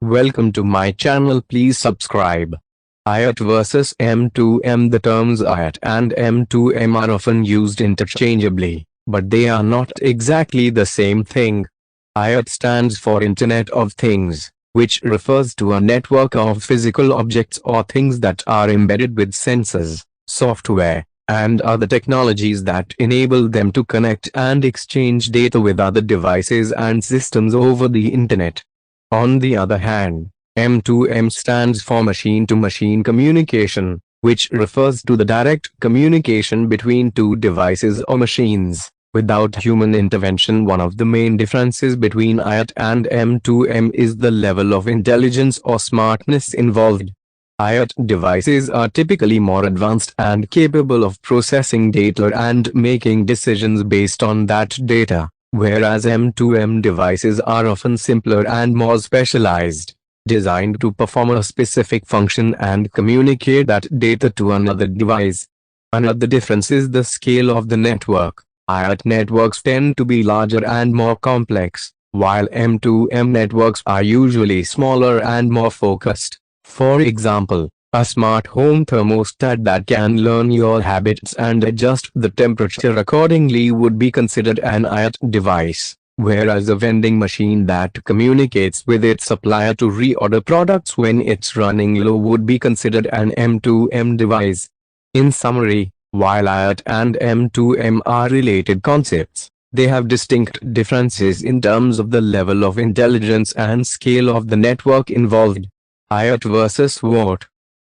Welcome to my channel. Please subscribe. IoT versus M2M. The terms IoT and M2M are often used interchangeably, but they are not exactly the same thing. IoT stands for Internet of Things, which refers to a network of physical objects or things that are embedded with sensors, software, and other technologies that enable them to connect and exchange data with other devices and systems over the Internet. On the other hand, M2M stands for machine-to-machine communication, which refers to the direct communication between two devices or machines, without human intervention. One of the main differences between IoT and M2M is the level of intelligence or smartness involved. IoT devices are typically more advanced and capable of processing data and making decisions based on that data, whereas M2M devices are often simpler and more specialized, designed to perform a specific function and communicate that data to another device. Another difference is the scale of the network. IoT networks tend to be larger and more complex, while M2M networks are usually smaller and more focused. For example, a smart home thermostat that can learn your habits and adjust the temperature accordingly would be considered an IoT device, whereas a vending machine that communicates with its supplier to reorder products when it's running low would be considered an M2M device. In summary, while IoT and M2M are related concepts, they have distinct differences in terms of the level of intelligence and scale of the network involved. IoT versus WoT.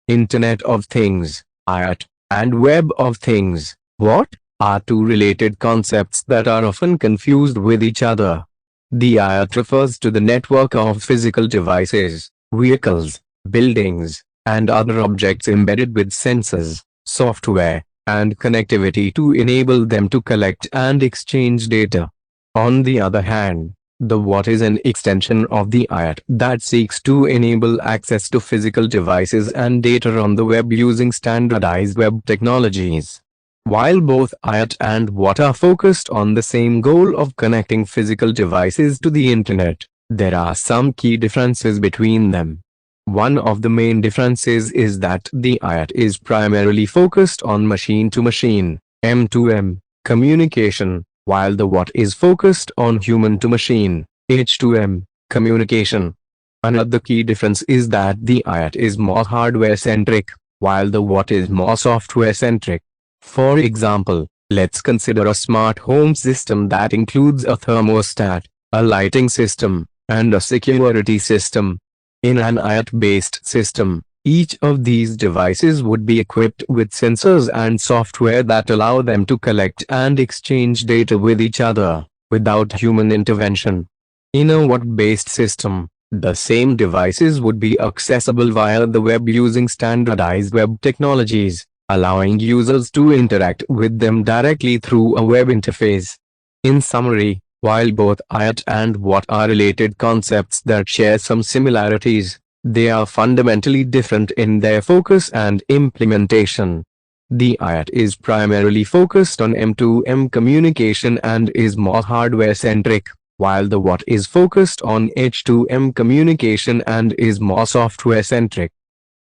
Internet of Things, IoT, and Web of Things, WoT, are two related concepts that are often confused with each other. The IoT refers to the network of physical devices, vehicles, buildings, and other objects embedded with sensors, software, and connectivity to enable them to collect and exchange data. On the other hand, the WoT is an extension of the IoT that seeks to enable access to physical devices and data on the web using standardized web technologies. While both IoT and WoT are focused on the same goal of connecting physical devices to the Internet, there are some key differences between them. One of the main differences is that the IoT is primarily focused on machine-to-machine (M2M) communication, while the WoT is focused on human-to-machine (H2M) communication. Another key difference is that the IoT is more hardware-centric, while the WoT is more software-centric. For example, let's consider a smart home system that includes a thermostat, a lighting system, and a security system. In an IoT-based system, each of these devices would be equipped with sensors and software that allow them to collect and exchange data with each other, without human intervention. In a WoT-based system, the same devices would be accessible via the web using standardized web technologies, allowing users to interact with them directly through a web interface. In summary, while both IoT and WoT are related concepts that share some similarities, they are fundamentally different in their focus and implementation. The IoT is primarily focused on M2M communication and is more hardware-centric, while the WoT is focused on H2M communication and is more software-centric.